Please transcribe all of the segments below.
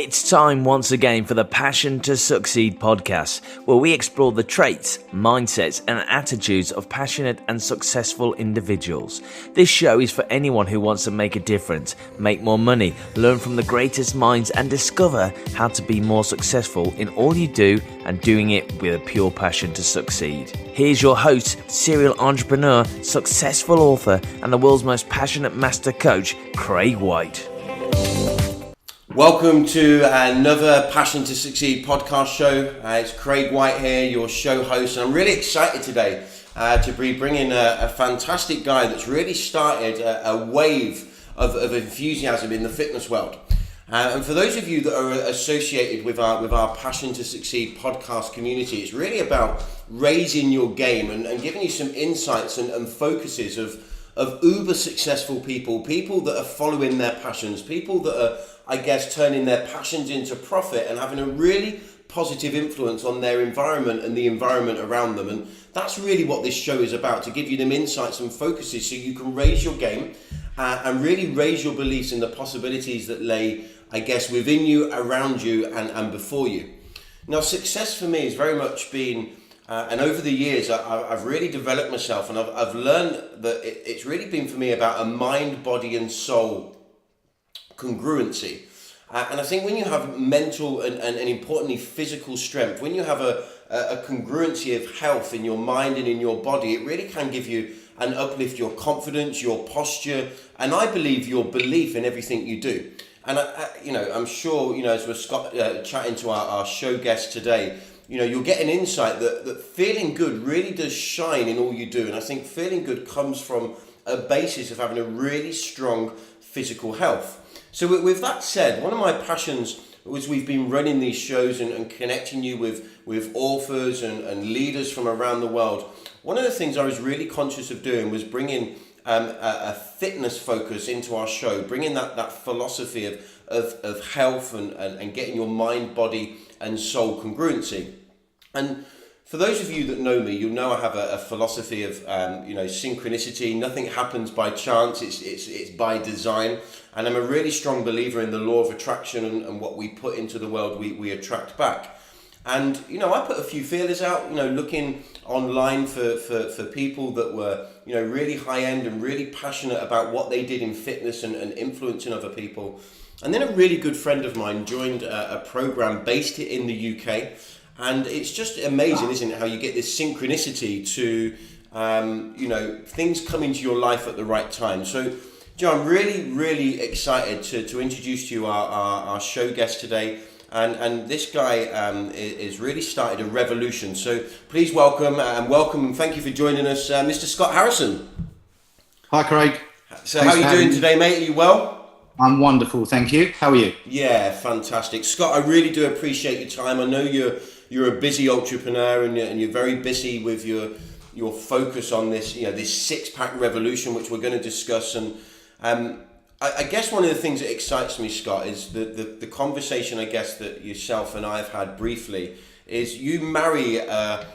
It's time once again for the Passion to Succeed podcast, where we explore the traits, mindsets, and attitudes of passionate and successful individuals. This show is for anyone who wants to make a difference, make more money, learn from the greatest minds, and discover how to be more successful in all you do and doing it with a pure passion to succeed. Here's your host, serial entrepreneur, successful author, and the world's most passionate master coach, Craig White. Welcome to another Passion to Succeed podcast show. It's Craig White here, your show host, and I'm really excited today to be bringing a fantastic guy that's really started a wave of enthusiasm in the fitness world. And for those of you that are associated with our Passion to Succeed podcast community, it's really about raising your game and giving you some insights and focuses of uber successful people that are following their passions, people that are, I guess, turning their passions into profit and having a really positive influence on their environment and the environment around them. And that's really what this show is about, to give you them insights and focuses so you can raise your game and really raise your beliefs in the possibilities that lay, I guess, within you, around you, and before you. Now, success for me has very much been, and over the years, I've really developed myself, and I've learned that it's really been for me about a mind, body, and soul congruency. And I think when you have mental and importantly physical strength, when you have a congruency of health in your mind and in your body, it really can give you and uplift your confidence, your posture, and I believe your belief in everything you do. And I'm sure, as we're chatting to our show guest today, you'll get an insight that feeling good really does shine in all you do. And I think feeling good comes from a basis of having a really strong physical health. So with that said, one of my passions was we've been running these shows and connecting you with authors and leaders from around the world. One of the things I was really conscious of doing was bringing a fitness focus into our show, bringing that philosophy of health and getting your mind, body and soul congruency. And for those of you that know me, you'll know I have a philosophy of synchronicity. Nothing happens by chance, it's by design. And I'm a really strong believer in the law of attraction and what we put into the world, we attract back. And, I put a few feelers out, looking online for people that were, really high end and really passionate about what they did in fitness and influencing other people. And then a really good friend of mine joined a program based in the UK. And it's just amazing, isn't it, how you get this synchronicity to, things come into your life at the right time. So, Joe, I'm really, really excited to introduce to you our show guest today. And this guy is really started a revolution. So please welcome and thank you for joining us, Mr. Scott Harrison. Hi, Craig. So how are you doing today, mate? Are you well? I'm wonderful, thank you. How are you? Yeah, fantastic. Scott, I really do appreciate your time. I know you're a busy entrepreneur and you're very busy with your focus on this, this six-pack revolution, which we're going to discuss. And I guess one of the things that excites me, Scott, is the conversation, I guess, that yourself and I have had briefly, is you marry a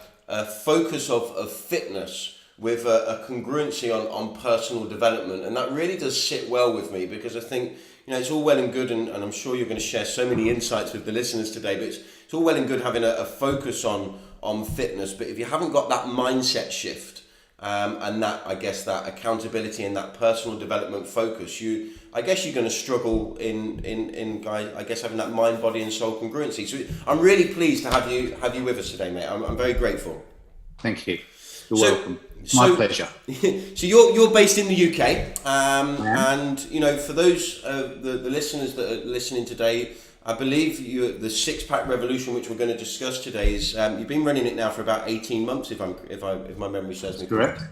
focus of fitness with a congruency on personal development. And that really does sit well with me, because I think, it's all well and good, and I'm sure you're going to share so many insights with the listeners today, but it's all well and good having a focus on fitness, but if you haven't got that mindset shift, and that, I guess, that accountability and that personal development focus, I guess you're going to struggle in I guess, having that mind, body and soul congruency. So I'm really pleased to have you with us today, mate. I'm very grateful. Thank you. You're welcome. My pleasure. So you're based in the UK, and for those the listeners that are listening today, I believe the six-pack revolution, which we're going to discuss today, is you've been running it now for about 18 months, if my memory serves me correct.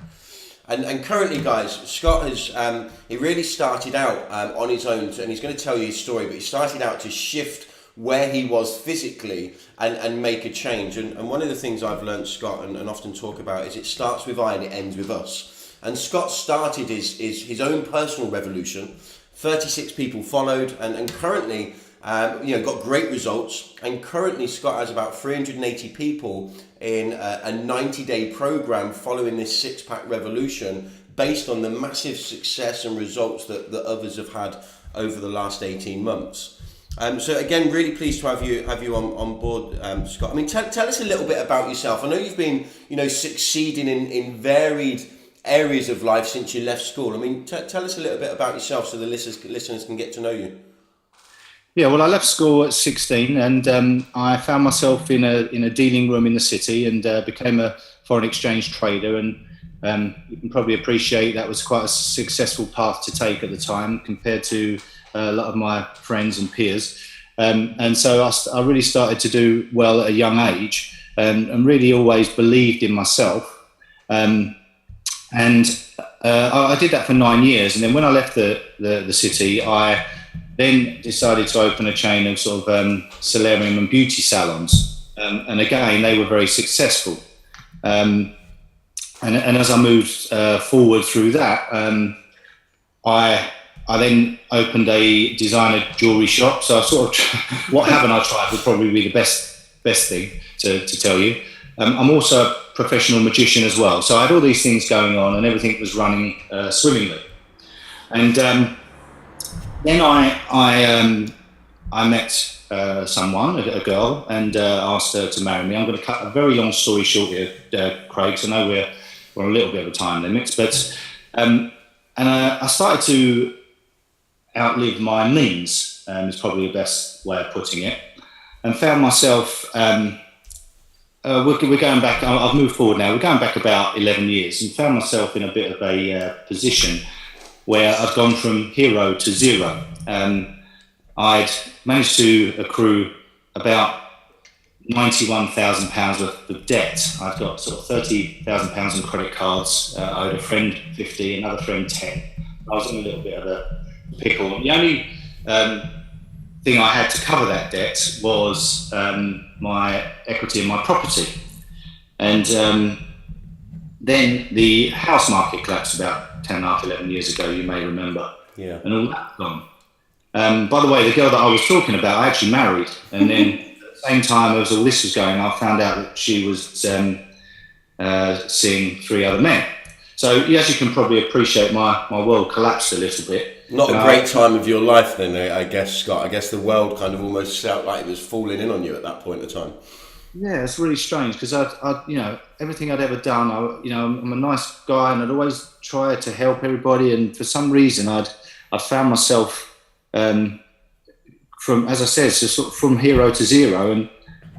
And currently, guys, Scott has he really started out on his own, and he's going to tell you his story. But he started out to shift where he was physically and make a change. And one of the things I've learned, Scott, and often talk about, is it starts with I and it ends with us. And Scott started his own personal revolution. 36 people followed, and currently, got great results. And currently, Scott has about 380 people in a 90-day program following this six-pack revolution, based on the massive success and results that others have had over the last 18 months. So again, really pleased to have you on board, Scott. I mean, tell us a little bit about yourself. I know you've been, succeeding in varied areas of life since you left school. I mean, tell us a little bit about yourself so the listeners can get to know you. Yeah, well, I left school at 16, and I found myself in a dealing room in the city, and became a foreign exchange trader. And you can probably appreciate that was quite a successful path to take at the time compared to a lot of my friends and peers. And so I really started to do well at a young age, and really always believed in myself. And I did that for 9 years. And then when I left the city, I then decided to open a chain of sort of solarium and beauty salons. And again, they were very successful. And as I moved forward through that, I then opened a designer jewellery shop. So I sort of, what haven't I tried would probably be the best thing to tell you. I'm also a professional magician as well. So I had all these things going on, and everything was running swimmingly. And then I met someone, a girl, and asked her to marry me. I'm going to cut a very long story short here, Craig, so I know we're on a little bit of a time limit. But I started to outlive my means, is probably the best way of putting it, and found myself, we're going back, I've moved forward now, we're going back about 11 years, and found myself in a bit of a position where I'd gone from hero to zero. I'd managed to accrue about £91,000 worth of debt. I'd got sort of £30,000 in credit cards. I owed a friend 50, another friend 10. I was in a little bit of a pickle. The only thing I had to cover that debt was my equity in my property. And then the house market collapsed about 10 and a half, 11 years ago, you may remember. Yeah. And all that gone. By the way, the girl that I was talking about, I actually married. And then at the same time as all this was going on, I found out that she was seeing 3 other men. So as you can probably appreciate, my world collapsed a little bit. Not a great time of your life then, I guess, Scott. I guess the world kind of almost felt like it was falling in on you at that point in time. Yeah, it's really strange because I everything I'd ever done, I'm a nice guy and I'd always try to help everybody. And for some reason, I found myself from, as I said, so sort of from hero to zero, and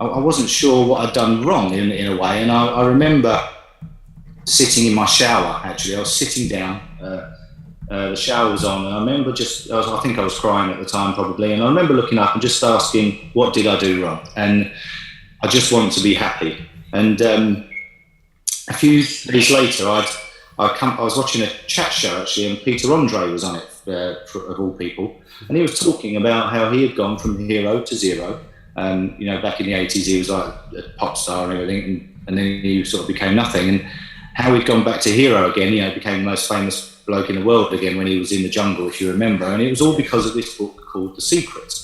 I wasn't sure what I'd done wrong in a way. And I remember sitting in my shower. Actually, I was sitting down. The shower was on, and I remember I think I was crying at the time probably, and I remember looking up and just asking, what did I do wrong? And I just wanted to be happy. And a few days later, I was watching a chat show actually, and Peter Andre was on it, of all people, and he was talking about how he had gone from hero to zero. Back in the 80s, he was like a pop star and everything, and then he sort of became nothing. And how he'd gone back to hero again, became the most famous bloke in the world again when he was in the jungle, if you remember. And it was all because of this book called The Secret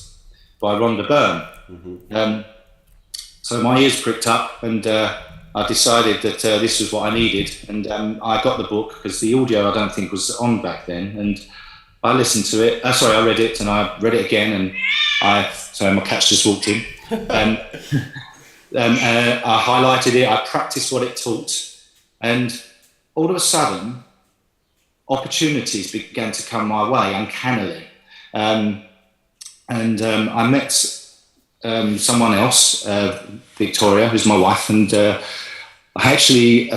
by Rhonda Byrne. Mm-hmm. So my ears pricked up, and I decided that this was what I needed. And I got the book because the audio I don't think was on back then. And I listened to it. I read it, and I read it again. And sorry, my cat's just walked in. I highlighted it. I practiced what it taught. And all of a sudden, opportunities began to come my way uncannily. I met someone else, Victoria, who's my wife, and a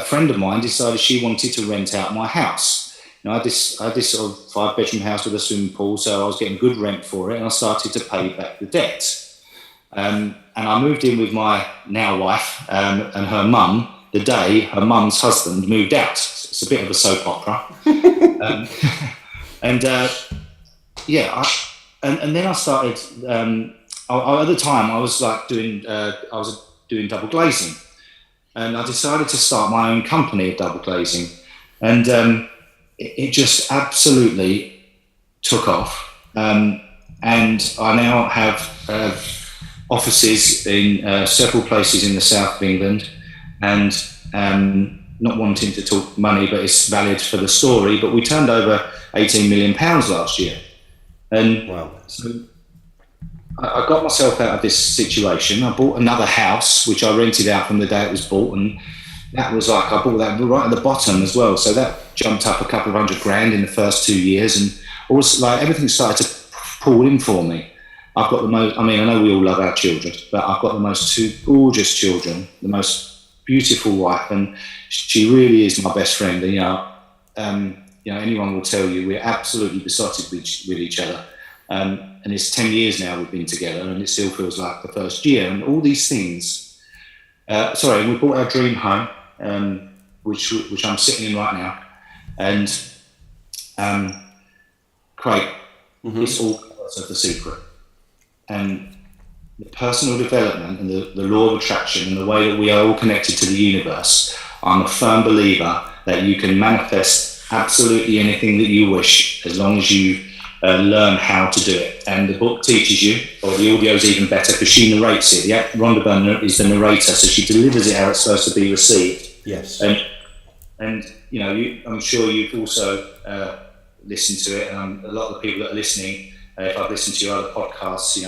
friend of mine decided she wanted to rent out my house. I had this sort of 5-bedroom house with a swimming pool, so I was getting good rent for it, and I started to pay back the debt. And I moved in with my now wife and her mum the day her mum's husband moved out. It's a bit of a soap opera. And then I started. At the time, I was doing double glazing, and I decided to start my own company of double glazing, and it just absolutely took off. And I now have offices in several places in the south of England, and not wanting to talk money, but it's valid for the story, but we turned over £18 million last year. And wow. So I got myself out of this situation. I bought another house, which I rented out from the day it was bought, and that was like, I bought that right at the bottom as well. So that jumped up a couple of $100,000 in the first 2 years, and also like everything started to pull in for me. I've got the most, I mean, I know we all love our children, but I've got the most two gorgeous children, the most beautiful wife, and she really is my best friend. And, anyone will tell you we're absolutely besotted with each other. And it's 10 years now we've been together, and it still feels like the first year. And all these things. We bought our dream home, which I'm sitting in right now. And Craig, it's all parts of the secret. And the personal development and the law of attraction and the way that we are all connected to the universe, I'm a firm believer that you can manifest absolutely anything that you wish as long as you learn how to do it. And the book teaches you, or the audio is even better because she narrates it. Yeah, Rhonda Byrne is the narrator, so she delivers it how it's supposed to be received. Yes. And I'm sure you've also listened to it, and a lot of the people that are listening, if I've listened to your other podcasts,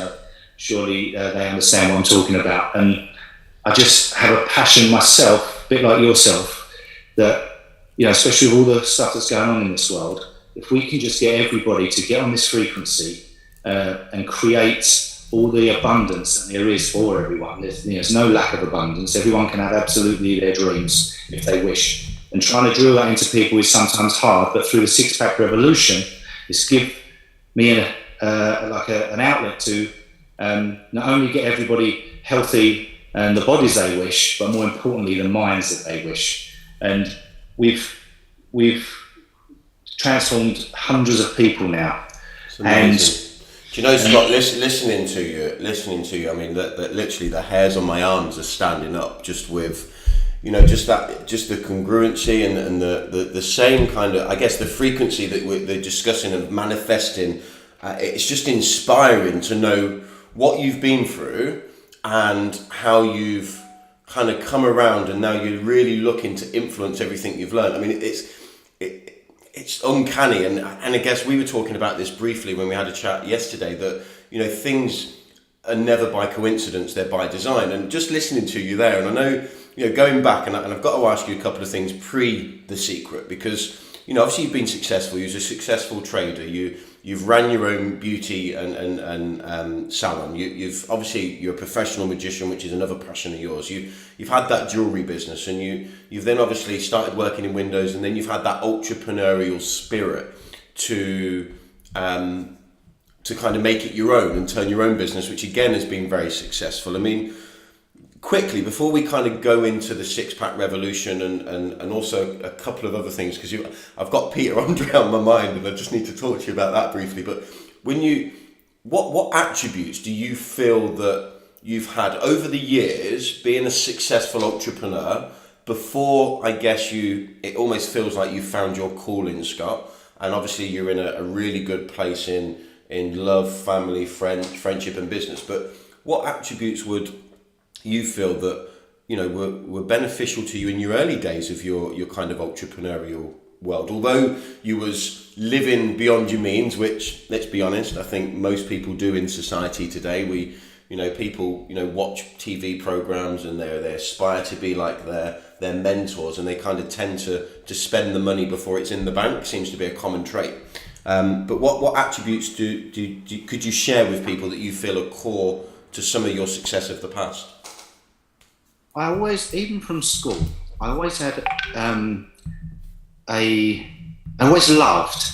surely they understand what I'm talking about. And I just have a passion myself, a bit like yourself, that, especially with all the stuff that's going on in this world, if we can just get everybody to get on this frequency and create all the abundance that there is for everyone. There's no lack of abundance. Everyone can have absolutely their dreams if they wish. And trying to drill that into people is sometimes hard, but through the six-pack revolution, it's give me an outlet to not only get everybody healthy and the bodies they wish, but more importantly, the minds that they wish. And we've transformed hundreds of people now. And do you know, Scott, listening to you, I mean, that literally the hairs on my arms are standing up just with, just the congruency and the same kind of, I guess, the frequency that they're discussing and manifesting. It's just inspiring to know what you've been through and how you've kind of come around, and now you're really looking to influence everything you've learned. I mean, it's uncanny, and I guess we were talking about this briefly when we had a chat yesterday, that things are never by coincidence, they're by design. And just listening to you there, and I know going back, and I've got to ask you a couple of things pre The Secret, because obviously you've been successful. You're a successful trader. You've ran your own beauty and salon. You're a professional magician, which is another passion of yours. You've had that jewelry business, and you've then obviously started working in windows, and then you've had that entrepreneurial spirit to kind of make it your own and turn your own business, which again has been very successful. I mean, quickly, before we kind of go into the six-pack revolution and also a couple of other things, because I've got Peter Andre on my mind, and I just need to talk to you about that briefly. But what attributes do you feel that you've had over the years being a successful entrepreneur before, I guess, it almost feels like you found your calling, Scott, and obviously you're in a really good place in love, family, friendship and business, but what attributes would you feel that were beneficial to you in your early days of your kind of entrepreneurial world, although you was living beyond your means, which, let's be honest, I think most people do in society today. People watch TV programs and they aspire to be like their mentors, and they kind of tend to spend the money before it's in the bank. Seems to be a common trait. But what attributes could you share with people that you feel are core to some of your success of the past? I always, even from school, I always had I always loved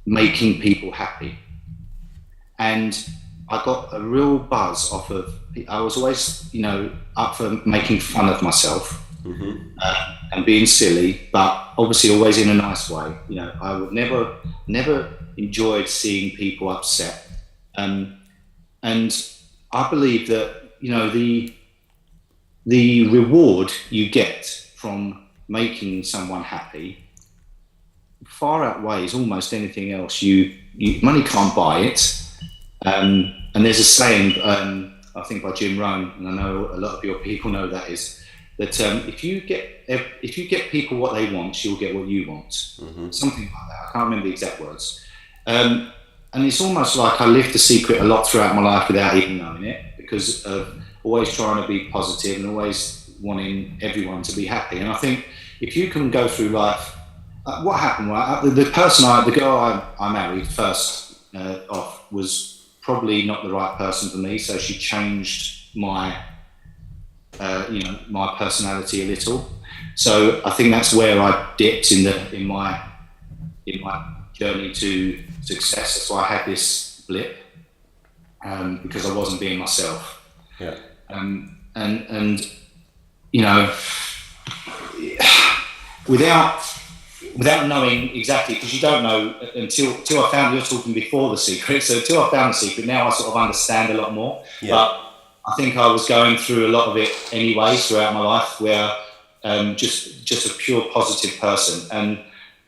making people happy, and I got a real buzz off of. I was always, up for making fun of myself and being silly, but obviously always in a nice way. I would never enjoyed seeing people upset, and I believe that the reward you get from making someone happy far outweighs almost anything else. Money can't buy it. And there's a saying, I think by Jim Rohn, and I know a lot of your people know that, is that if you get people what they want, you'll get what you want. Something like that. I can't remember the exact words. and it's almost like I lived the secret a lot throughout my life without even knowing it, because of always trying to be positive and always wanting everyone to be happy. And I think if you can go through life, what happened, right? The girl I married first off was probably not the right person for me, so she changed my my personality a little. So I think that's where I dipped in my journey to success. That's why I had this blip, because I wasn't being myself. Yeah. And you know, without knowing exactly, because you don't know until I found, you're talking before The Secret, so until I found The Secret, now I sort of understand a lot more. Yeah. But I think I was going through a lot of it anyway throughout my life, where just a pure positive person. And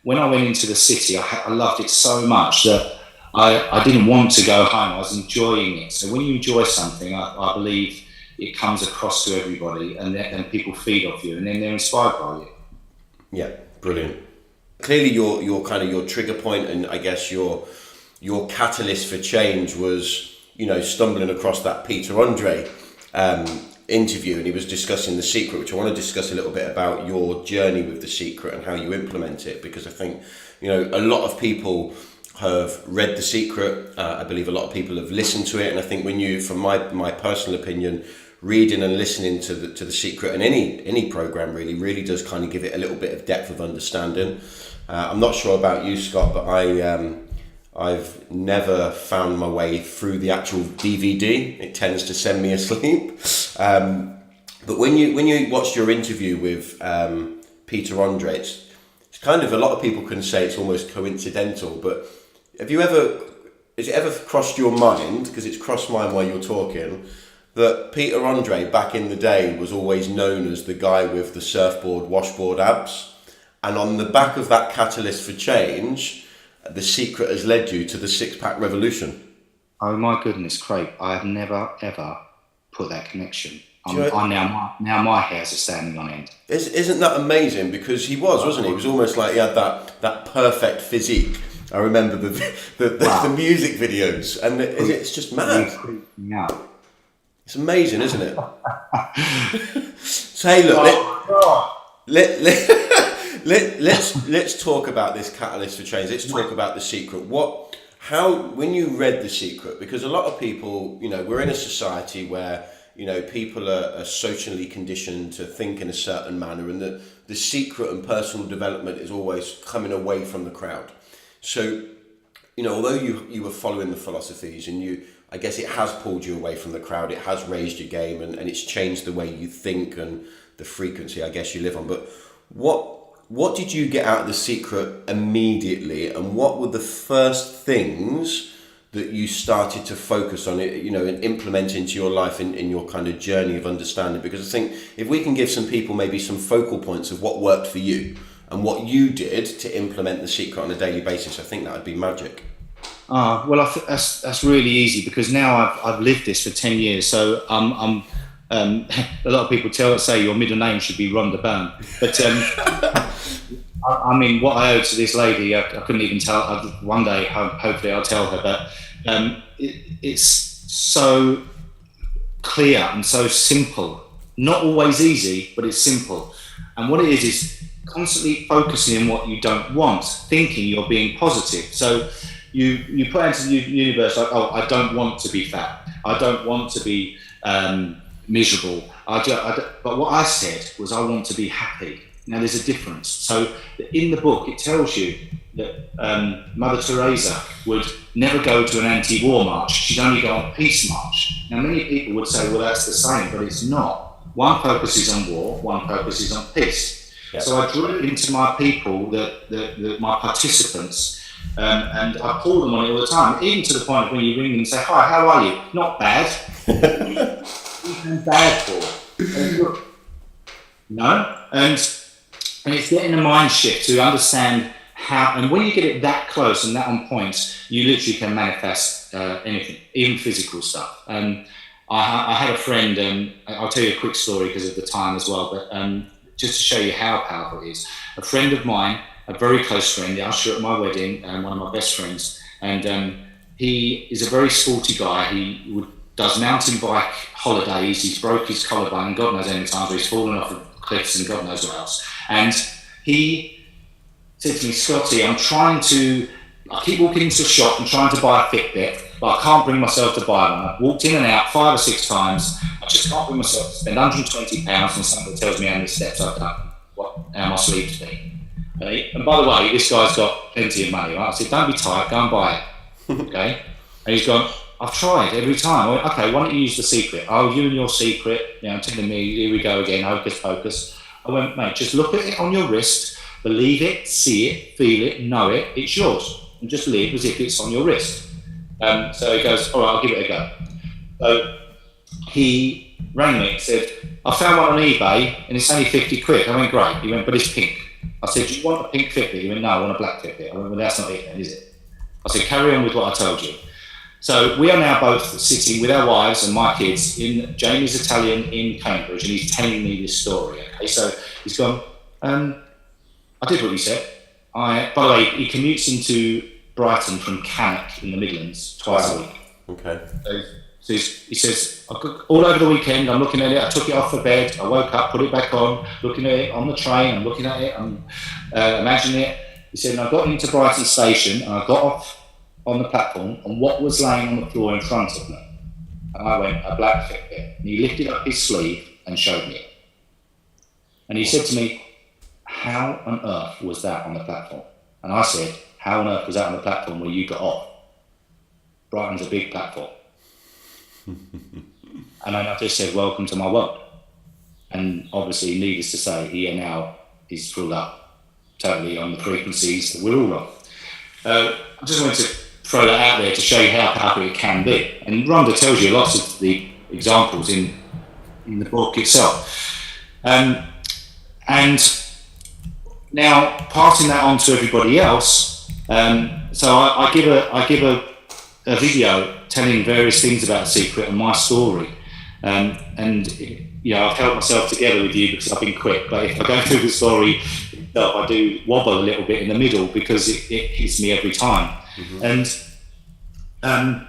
when I went into the city, I loved it so much that I didn't want to go home. I was enjoying it. So when you enjoy something, I believe it comes across to everybody, and then people feed off you, and then they're inspired by you. Yeah, brilliant. Clearly, your kind of your trigger point, and I guess your catalyst for change was, stumbling across that Peter Andre interview, and he was discussing The Secret, which I want to discuss a little bit about your journey with The Secret and how you implement it, because I think a lot of people have read The Secret. I believe a lot of people have listened to it, and I think when you, from my personal opinion, reading and listening to the Secret, and any program really does kind of give it a little bit of depth of understanding. I'm not sure about you, Scott, but I've never found my way through the actual DVD. It tends to send me asleep. But when you watched your interview with Peter Andre, it's kind of, a lot of people can say it's almost coincidental, but has it ever crossed your mind, because it's crossed mine while you're talking, that Peter Andre back in the day was always known as the guy with the surfboard, washboard abs, and on the back of that catalyst for change, The Secret has led you to the six-pack revolution? Oh my goodness, Craig! I have never ever put that connection. Now my hairs are standing on end. Isn't that amazing? Because he wasn't he? He was almost like he had that perfect physique. I remember the music videos, and it's just mad. Yeah. It's amazing, isn't it? So hey, look, let's talk about this catalyst for change. Let's talk about The Secret. When you read The Secret, because a lot of people, we're in a society where people are socially conditioned to think in a certain manner, and the secret and personal development is always coming away from the crowd. So, although you were following the philosophies, and I guess it has pulled you away from the crowd, it has raised your game, and it's changed the way you think and the frequency, I guess, you live on. But what did you get out of The Secret immediately, and what were the first things that you started to focus on, and implement into your life in your kind of journey of understanding? Because I think if we can give some people maybe some focal points of what worked for you and what you did to implement The Secret on a daily basis, I think that would be magic. Well, that's really easy, because now I've lived this for 10 years. So I'm a lot of people say your middle name should be Rhonda Byrne, but I mean, what I owe to this lady, I couldn't even tell. One day, hopefully, I'll tell her. But it's so clear and so simple. Not always easy, but it's simple. And what it is constantly focusing on what you don't want, thinking you're being positive. So you put into the universe like, oh, I don't want to be fat. I don't want to be miserable. But what I said was, I want to be happy. Now, there's a difference. So in the book, it tells you that Mother Teresa would never go to an anti-war march. She'd only go on a peace march. Now, many people would say, well, that's the same, but it's not. One focuses on war, one focuses on peace. Yep. So I drew it into my people, my participants, and I call them on it all the time, even to the point of when you ring them and say, hi, how are you? Not bad. Even bad for? No? And it's getting a mind shift to understand how, and when you get it that close and that on point, you literally can manifest anything, even physical stuff. I had a friend, I'll tell you a quick story because of the time as well, but just to show you how powerful it is. A friend of mine, a very close friend, the usher at my wedding, one of my best friends, and he is a very sporty guy. He does mountain bike holidays. He's broke his collarbone, God knows how many times, he's fallen off the cliffs and God knows what else. And he said to me, Scotty, I keep walking into a shop and trying to buy a Fitbit, but I can't bring myself to buy one. I've walked in and out 5 or 6 times. I just can't bring myself to spend £120 on something that tells me how many steps I've done, how my sleep's been. And by the way, this guy's got plenty of money, right? I said, don't be tight, go and buy it. Okay? And he's gone, I've tried every time. I went, okay, why don't you use the secret? Oh, you and your secret, telling me, here we go again, hocus pocus. I went, mate, just look at it on your wrist, believe it, see it, feel it, know it, it's yours. And just live as if it's on your wrist. So he goes, all right, I'll give it a go. So he rang me and said, I found one on eBay and it's only 50 quid. I went, great. He went, but it's pink. I said, do you want a pink Fitbit? He went, no, I want a black Fitbit. I went, well, that's not it then, is it? I said, carry on with what I told you. So we are now both sitting with our wives and my kids in Jamie's Italian in Cambridge, and he's telling me this story. Okay, so he's gone, I did what he said. By the way, he commutes into Brighton from Cannock in the Midlands twice a week. Okay. So he says, all over the weekend, I'm looking at it, I took it off the bed, I woke up, put it back on, looking at it on the train, I'm looking at it, I'm imagining it. He said, and I got into Brighton Station, and I got off on the platform, and what was laying on the floor in front of me? And I went, a black Fitbit. And he lifted up his sleeve and showed me it. And he said to me, how on earth was that on the platform? And I said, how on earth was that on the platform where you got off? Brighton's a big platform. And then I just said, welcome to my world. And obviously, needless to say, he now is full up totally on the frequencies that we're all on. I just wanted to throw that out there to show you how powerful it can be. And Rhonda tells you lots of the examples in the book itself. And now passing that on to everybody else, so I give a video telling various things about the secret and my story. And I've held myself together with you because I've been quick, but if I go through the story, I do wobble a little bit in the middle because it hits me every time. Mm-hmm. And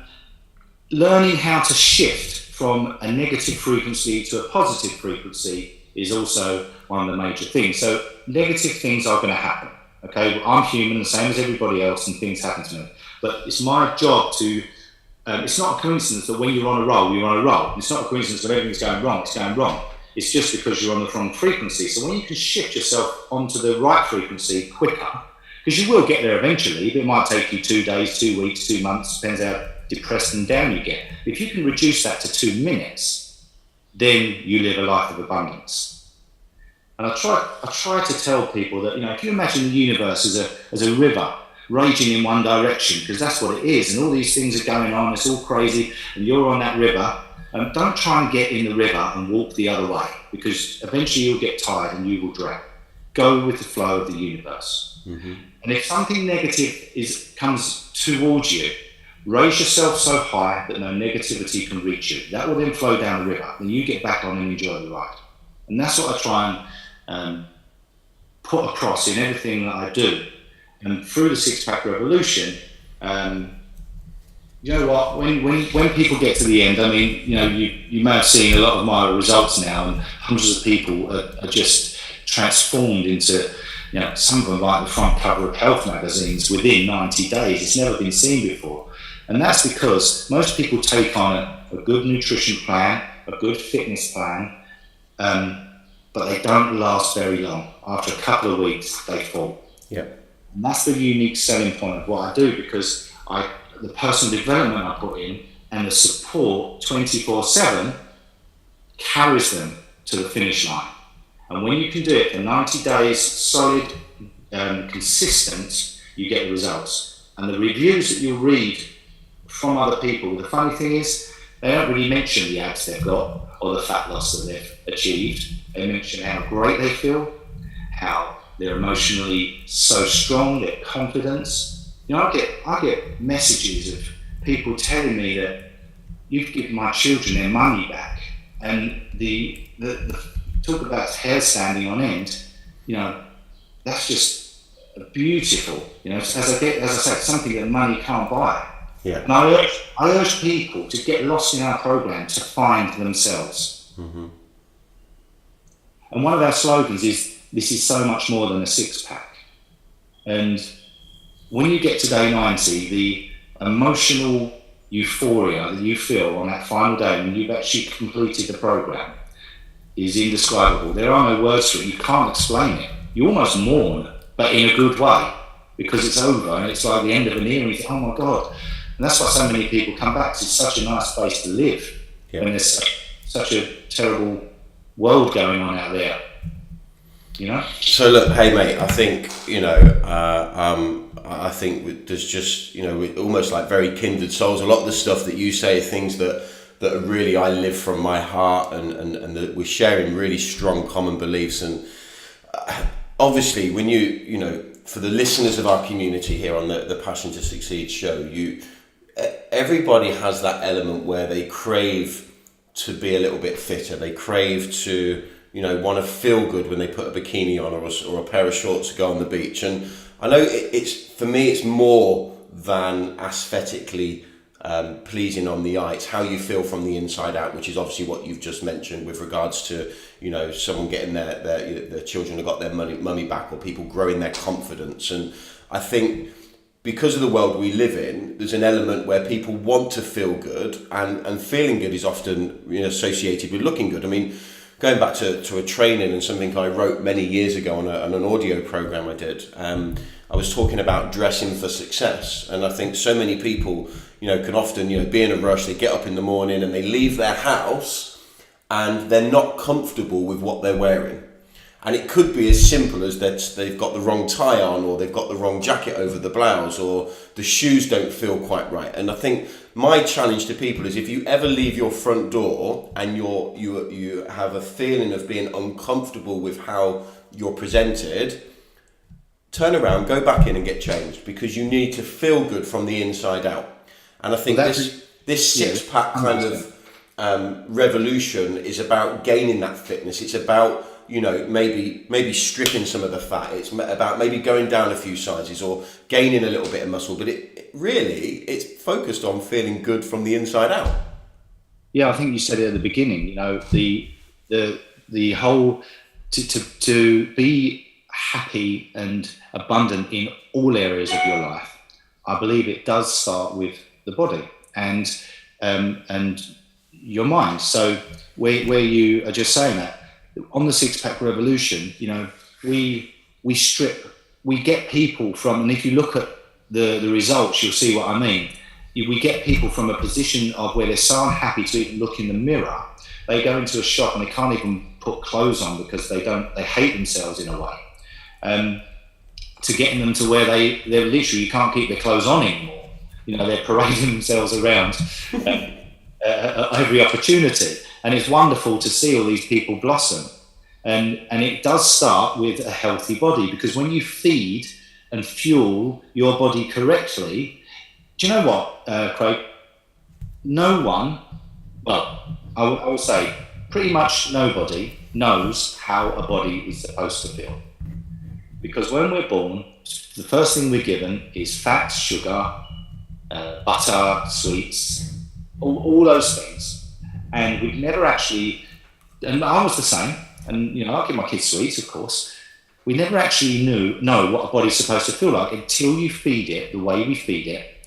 learning how to shift from a negative frequency to a positive frequency is also one of the major things. So negative things are going to happen. Okay, I'm human, the same as everybody else, and things happen to me. But it's my job to. It's not a coincidence that when you're on a roll, you're on a roll. It's not a coincidence when everything's going wrong, it's going wrong. It's just because you're on the wrong frequency. So when you can shift yourself onto the right frequency quicker, because you will get there eventually, but it might take you 2 days, 2 weeks, 2 months, depends how depressed and down you get. If you can reduce that to 2 minutes, then you live a life of abundance. And I try to tell people that, if you imagine the universe as a river raging in one direction, because that's what it is, and all these things are going on, it's all crazy, and you're on that river, don't try and get in the river and walk the other way, because eventually you'll get tired and you will drown. Go with the flow of the universe. Mm-hmm. And if something negative comes towards you, raise yourself so high that no negativity can reach you. That will then flow down the river, and you get back on and enjoy the ride. And that's what I try and put across in everything that I do. And through the six-pack revolution, you know what? When people get to the end, I mean, you may have seen a lot of my results now, and hundreds of people are just transformed into, some of them like the front cover of health magazines within 90 days. It's never been seen before, and that's because most people take on a good nutrition plan, a good fitness plan, but they don't last very long. After a couple of weeks, they fall. Yeah. And that's the unique selling point of what I do, because the personal development I put in and the support 24/7 carries them to the finish line. And when you can do it for 90 days, solid, consistent, you get the results. And the reviews that you read from other people, the funny thing is, they don't really mention the abs they've got or the fat loss that they've achieved. They mention how great they feel, how they're emotionally so strong, their confidence. I get messages of people telling me that you've given my children their money back, and the talk about hair standing on end. That's just beautiful. As I say, something that money can't buy. Yeah. And I urge people to get lost in our program to find themselves. Mm-hmm. And one of our slogans is, this is so much more than a six-pack. And when you get to day 90, the emotional euphoria that you feel on that final day when you've actually completed the program is indescribable. There are no words for it. You can't explain it. You almost mourn, but in a good way, because it's over and it's like the end of an era and you think, oh my God. And that's why so many people come back. It's such a nice place to live when there's such a terrible world going on out there. You know? So look, hey mate, I think, I think there's just, we're almost like very kindred souls. A lot of the stuff that you say are things that really I live from my heart, and that we're sharing really strong common beliefs. And obviously when for the listeners of our community here on the Passion to Succeed show, everybody has that element where they crave to be a little bit fitter. They crave to, want to feel good when they put a bikini on or a pair of shorts to go on the beach. And I know for me, it's more than aesthetically pleasing on the eye. It's how you feel from the inside out, which is obviously what you've just mentioned with regards to, someone getting their children have got their money back, or people growing their confidence. And I think because of the world we live in, there's an element where people want to feel good, and feeling good is often associated with looking good. I mean, going back to a training and something I wrote many years ago on an audio program I did, I was talking about dressing for success. And I think so many people, can often, be in a rush. They get up in the morning and they leave their house and they're not comfortable with what they're wearing. And it could be as simple as that they've got the wrong tie on, or they've got the wrong jacket over the blouse, or the shoes don't feel quite right. And I think my challenge to people is, if you ever leave your front door and you have a feeling of being uncomfortable with how you're presented, turn around, go back in and get changed, because you need to feel good from the inside out. And I think this six-pack kind of revolution is about gaining that fitness. It's about maybe stripping some of the fat. It's about maybe going down a few sizes or gaining a little bit of muscle. But it's focused on feeling good from the inside out. Yeah, I think you said it at the beginning. The whole to be happy and abundant in all areas of your life. I believe it does start with the body and your mind. So where you are just saying that, on the six-pack revolution, we get people from, and if you look at the results, you'll see what I mean. We get people from a position of where they're so unhappy to even look in the mirror. They go into a shop and they can't even put clothes on because they hate themselves in a way. To getting them to where they're literally, you can't keep their clothes on anymore. They're parading themselves around every opportunity. And it's wonderful to see all these people blossom. And it does start with a healthy body, because when you feed and fuel your body correctly, do you know what, Craig? No one, well, I would say pretty much nobody knows how a body is supposed to feel. Because when we're born, the first thing we're given is fat, sugar, butter, sweets, all those things. And we've never actually, and I was the same, and I give my kids sweets, of course. We never actually know what a body's supposed to feel like until you feed it the way we feed it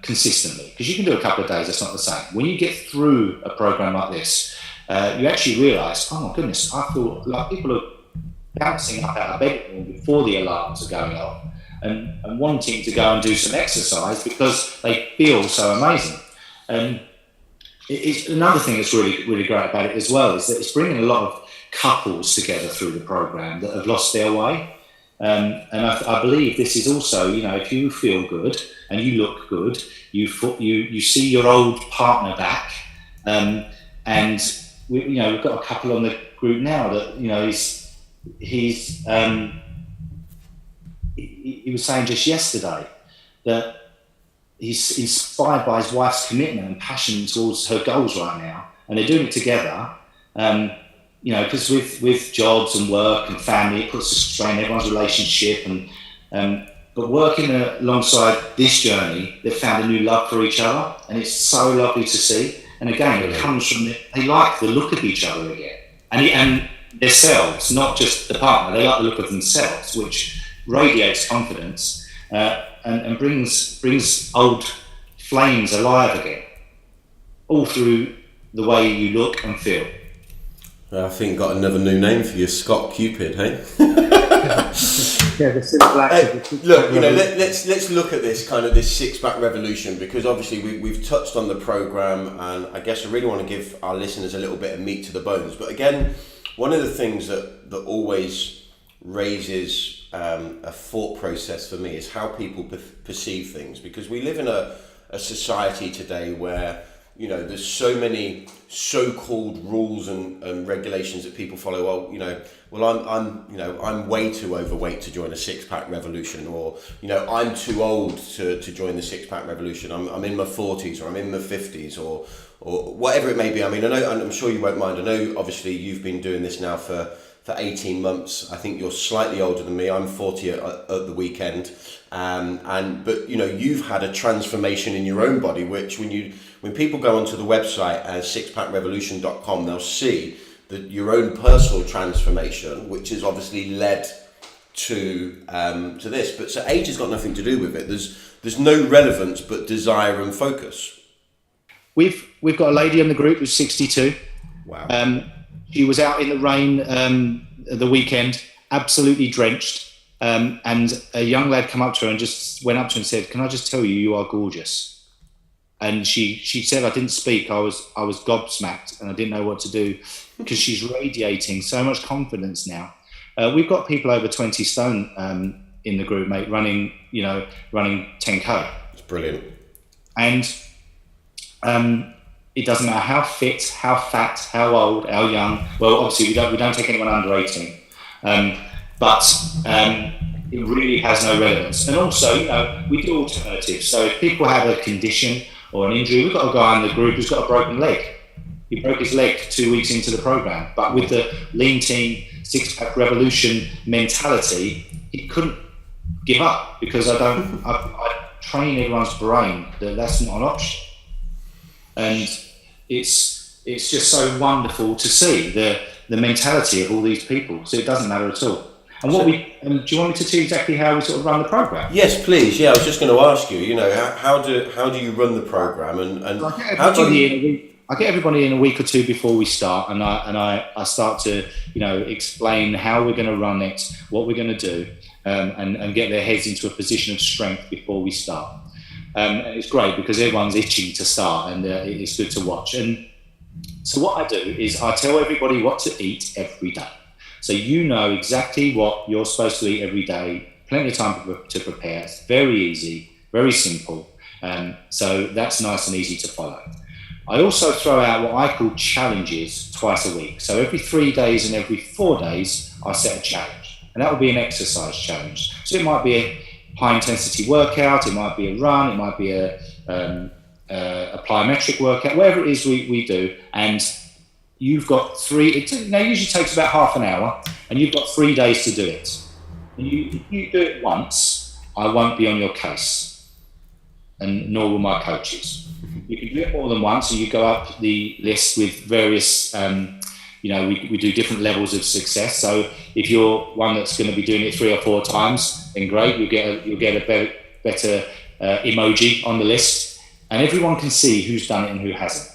consistently. Because you can do a couple of days, that's not the same. When you get through a program like this, you actually realise, oh my goodness, I feel like people are bouncing up out of bed before the alarms are going off and wanting to go and do some exercise because they feel so amazing. It's another thing that's really, really great about it as well, is that it's bringing a lot of couples together through the program that have lost their way. And I believe this is also, if you feel good and you look good, you see your old partner back. And we've got a couple on the group now that, he was saying just yesterday that he's inspired by his wife's commitment and passion towards her goals right now, and they're doing it together. Because with jobs and work and family, it puts a strain on everyone's relationship, and but working alongside this journey, they've found a new love for each other, and it's so lovely to see. And again, it comes from they like the look of each other again, and themselves, not just the partner. They like the look of themselves, which radiates confidence and brings old flames alive again, all through the way you look and feel. I think got another new name for you, Scott Cupid, hey? Yeah, the simple act. Look, let's look at this six-pack revolution, because obviously we've touched on the program, and I guess I really want to give our listeners a little bit of meat to the bones. But again, one of the things that always raises a thought process for me is how people perceive things, because we live in a society today where there's so many so-called rules and regulations that people follow. I'm way too overweight to join a six-pack revolution, or I'm too old to join the six-pack revolution. I'm in my 40s, or I'm in my 50s, or whatever it may be. I mean, I know, and I'm sure you won't mind. I know, obviously, you've been doing this now for 18 months. I think you're slightly older than me. I'm 40 at the weekend, but you've had a transformation in your own body, which when people go onto the website as sixpackrevolution.com, they'll see that your own personal transformation, which has obviously led to this. But so age has got nothing to do with it. There's no relevance but desire and focus. We've got a lady in the group who's 62. Wow. She was out in the rain the weekend, absolutely drenched, and a young lad come up to her and just went up to her and said, "Can I just tell you are gorgeous?" And she said, "I didn't speak. I was gobsmacked, and I didn't know what to do," because she's radiating so much confidence now. We've got people over 20 stone in the group, mate, running 10K. It's brilliant. And it doesn't matter how fit, how fat, how old, how young. Well, obviously we don't take anyone under 18, but it really has no relevance. And also, we do alternatives. So if people have a condition or an injury, we've got a guy in the group who's got a broken leg. He broke his leg 2 weeks into the program, but with the Lean Team Six-Pack Revolution mentality, he couldn't give up, because I train everyone's brain that that's not an option. And it's just so wonderful to see the mentality of all these people. So it doesn't matter at all. And do you want me to tell you exactly how we sort of run the program? Yes, please. Yeah, I was just going to ask you. How do you run the program, and how do you? I get everybody in a week or two before we start, and I start to explain how we're going to run it, what we're going to do, and get their heads into a position of strength before we start. And it's great because everyone's itching to start, and it's good to watch. And so what I do is I tell everybody what to eat every day. So you know exactly what you're supposed to eat every day, plenty of time to prepare. It's very easy, very simple. So that's nice and easy to follow. I also throw out what I call challenges twice a week. So every 3 days and every 4 days, I set a challenge. And that will be an exercise challenge. So it might be a high intensity workout, it might be a run, it might be a plyometric workout, whatever it is we do. And you've got it usually takes about half an hour, and you've got 3 days to do it. And if you do it once, I won't be on your case, and nor will my coaches. You can do it more than once, and you go up the list with various, we do different levels of success. So if you're one that's going to be doing it 3 or 4 times, then great, you'll get a better emoji on the list, and everyone can see who's done it and who hasn't.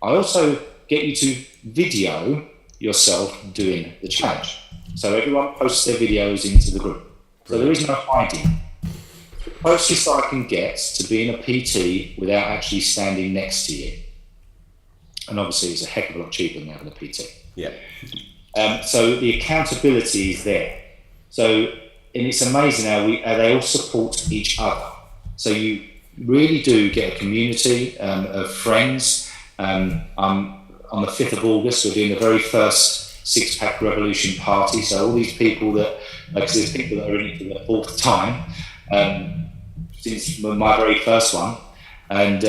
I also get you to video yourself doing the challenge. So everyone posts their videos into the group. So there is no hiding. The closest I can get to being a PT without actually standing next to you. And obviously it's a heck of a lot cheaper than having a PT. Yeah. So the accountability is there. So, and it's amazing how they all support each other. So you really do get a community of friends. On the 5th of August, we're doing the very first Six-Pack Revolution party. So all these people because there's people that are in it for the 4th time, since my very first one. And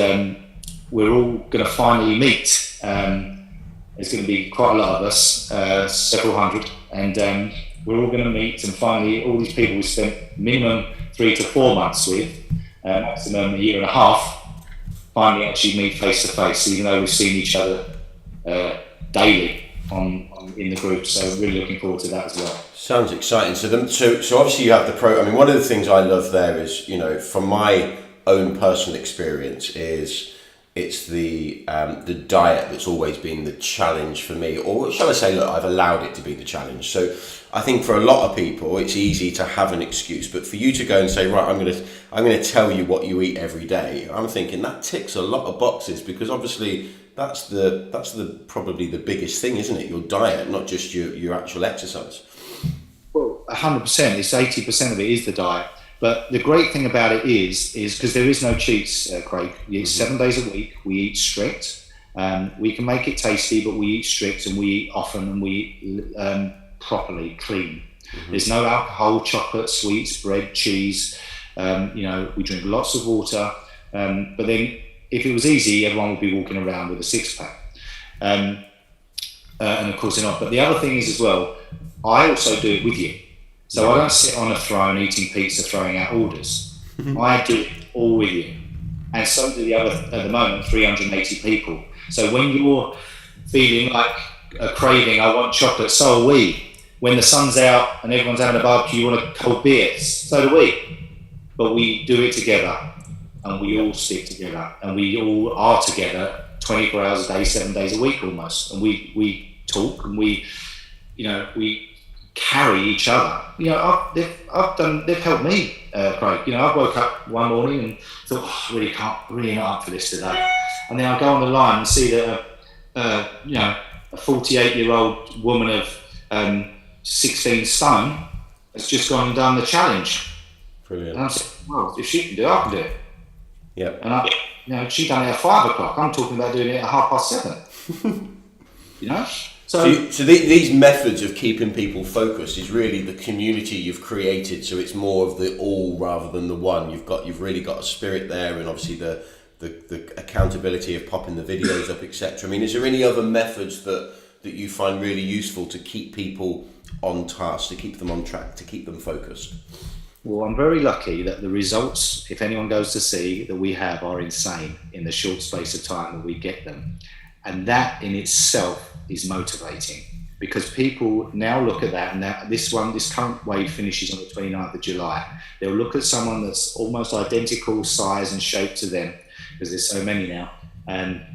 we're all going to finally meet. There's going to be quite a lot of us, several hundred. And we're all going to meet, and finally all these people we spent minimum 3 to 4 months with, maximum a year and a half, finally actually meet face to face, even though we've seen each other daily in the group. So really looking forward to that as well. Sounds exciting. So obviously you have the pro. I mean, one of the things I love there is, from my own personal experience, is it's the diet that's always been the challenge for me, or shall I say, look, I've allowed it to be the challenge. So I think for a lot of people, it's easy to have an excuse, but for you to go and say, right, I'm going to tell you what you eat every day, I'm thinking that ticks a lot of boxes, because obviously that's the probably the biggest thing, isn't it? Your diet, not just your actual exercise. Well, 100%. It's 80% of it is the diet. But the great thing about it is because there is no cheats, Craig. It's 7 days a week. We eat strict. We can make it tasty, but we eat strict, and we eat often, and we eat properly, clean. There's no alcohol, chocolate, sweets, bread, cheese. We drink lots of water. But then, if it was easy, everyone would be walking around with a six-pack. And of course they're not. But the other thing is as well, I also do it with you. So I don't sit on a throne eating pizza, throwing out orders. I do it all with you. And so do the other, at the moment, 380 people. So when you're feeling like a craving, I want chocolate, so are we. When the sun's out and everyone's having a barbecue, you want a cold beer, so do we. But we do it together, and we all stick together, and we all are together 24 hours a day, 7 days a week almost. And we talk, and we carry each other. They've helped me, Craig. I woke up one morning and thought, really not up for this today. And then I go on the line and see that a 48-year-old woman of 16 stone has just gone and done the challenge. Brilliant. And I'm saying, well, if she can do it, I can do it. Yeah. And she done it at 5 o'clock. I'm talking about doing it at 7:30. So these methods of keeping people focused is really the community you've created. So it's more of the all rather than the one. You've really got a spirit there, and obviously the accountability of popping the videos up, etc. I mean, is there any other methods that you find really useful to keep people on task, to keep them on track, to keep them focused? Well, I'm very lucky that the results, if anyone goes to see, that we have are insane in the short space of time that we get them. And that in itself is motivating, because people now look at that, and this current wave finishes on the 29th of July. They'll look at someone that's almost identical size and shape to them, because there's so many now. And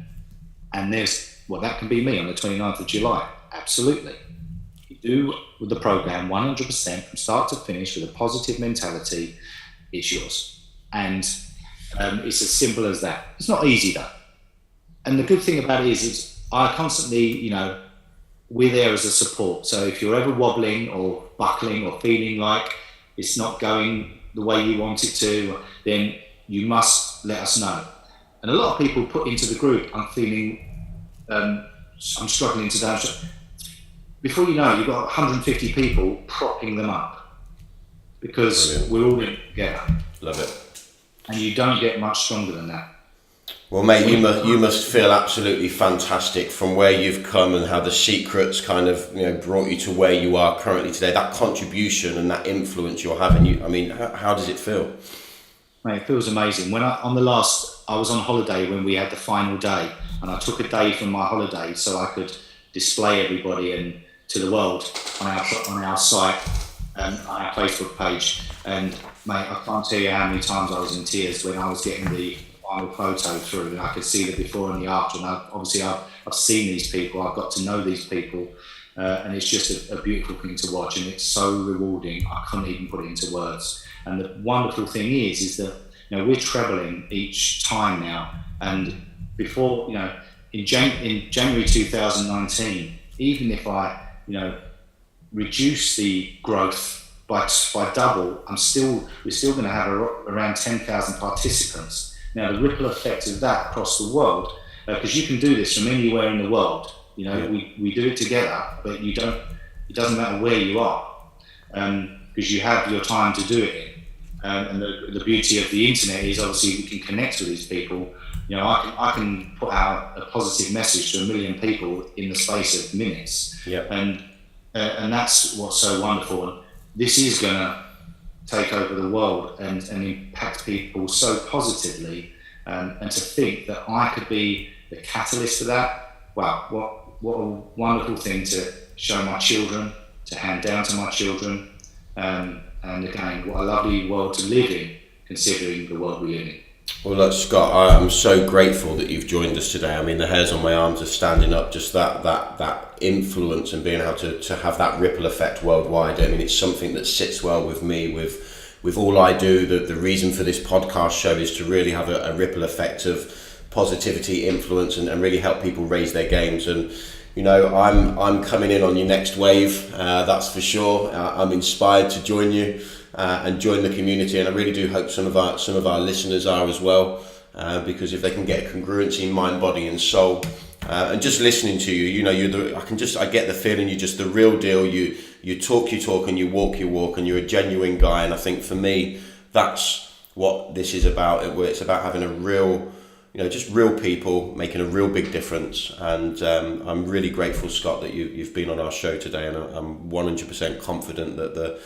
that can be me on the 29th of July. Absolutely. You do with the program 100% from start to finish with a positive mentality, it's yours. And it's as simple as that. It's not easy though. And the good thing about it is I constantly, we're there as a support. So if you're ever wobbling or buckling or feeling like it's not going the way you want it to, then you must let us know. And a lot of people put into the group, I'm feeling, I'm struggling today. Before you know, you've got 150 people propping them up, because Brilliant. We're all in it together. Love it. And you don't get much stronger than that. Well, mate, you must feel absolutely fantastic from where you've come and how the secrets kind of brought you to where you are currently today. That contribution and that influence you're having. I mean, how does it feel? Mate, it feels amazing. I was on holiday when we had the final day, and I took a day from my holiday so I could display everybody and to the world on our site and on our Facebook page. And mate, I can't tell you how many times I was in tears when I was getting the final photo through, and I could see the before and the after. And I've seen these people, I've got to know these people, and it's just a beautiful thing to watch, and it's so rewarding. I couldn't even put it into words. And the wonderful thing is that we're traveling each time now, and before in January 2019, even if I reduce the growth by double, we're still going to have around 10,000 participants. Now, the ripple effect of that across the world, because you can do this from anywhere in the world. We do it together, but it doesn't matter where you are, because you have your time to do it in. And the beauty of the internet is obviously we can connect with these people. I can put out a positive message to 1 million people in the space of minutes. Yeah. And that's what's so wonderful. And this is going to take over the world and impact people so positively, and to think that I could be the catalyst for that. Wow, what a wonderful thing to show my children, to hand down to my children, and again, what a lovely world to live in, considering the world we live in. Well, look, Scott, I'm so grateful that you've joined us today. I mean, the hairs on my arms are standing up, just that influence and being able to have that ripple effect worldwide. I mean, it's something that sits well with me, with all I do. The reason for this podcast show is to really have a ripple effect of positivity, influence, and really help people raise their games. And you know, I'm coming in on your next wave, that's for sure. I'm inspired to join you and join the community, and I really do hope some of our listeners are as well, because if they can get a congruency in mind, body, and soul, and just listening to you, you know, I get the feeling you're just the real deal. You talk your talk and you walk your walk, and you're a genuine guy. And I think for me, that's what this is about. It's about having a real, you know, just real people making a real big difference. And I'm really grateful, Scott, that you've been on our show today, and I'm 100% confident that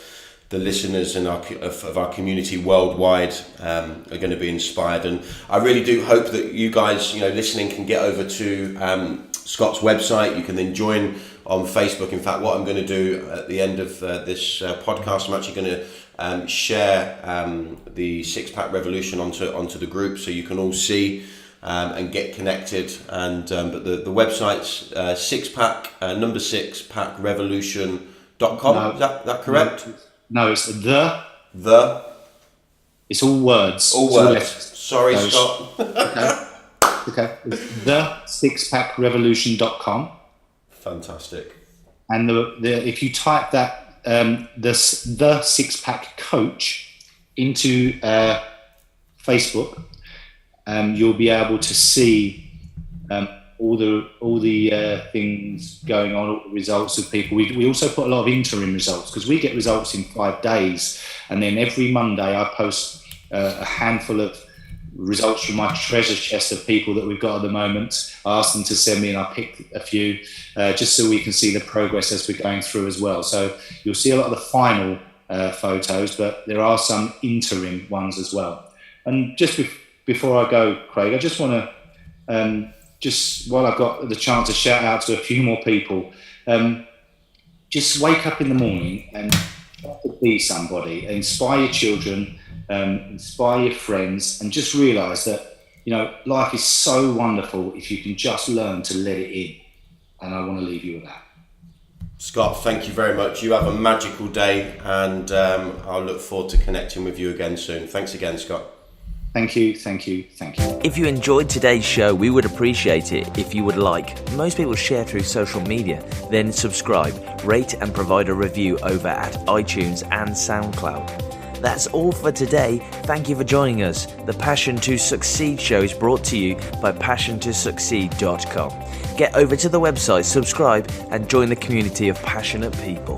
the listeners of our community worldwide are going to be inspired. And I really do hope that you guys, you know, listening, can get over to Scott's website. You can then join on Facebook. In fact, what I'm going to do at the end of this podcast, I'm actually going to share the Six Pack Revolution onto the group, so you can all see and get connected. And but the website's number 6 pack revolution.com. No, is that correct? No, it's the. It's all words. All words. Sorry, Scott. Okay. It's the sixpackrevolution.com. Fantastic. And if you type that the Six Pack Coach into Facebook, you'll be able to see all the things going on, all the results of people. We also put a lot of interim results, because we get results in 5 days, and then every Monday I post a handful of results from my treasure chest of people that we've got at the moment. I asked them to send me, and I picked a few just so we can see the progress as we're going through as well. So you'll see a lot of the final photos, but there are some interim ones as well. And just before I go, Craig, I just want to just while I've got the chance to shout out to a few more people, just wake up in the morning and try to be somebody, inspire your children, inspire your friends, and just realise that, you know, life is so wonderful if you can just learn to let it in. And I want to leave you with that. Scott, thank you very much. You have a magical day, and I'll look forward to connecting with you again soon. Thanks again, Scott. Thank you. If you enjoyed today's show, we would appreciate it if you would like. Most people share through social media, then subscribe, rate and provide a review over at iTunes and SoundCloud. That's all for today. Thank you for joining us. The Passion to Succeed show is brought to you by passiontosucceed.com. Get over to the website, subscribe, and join the community of passionate people.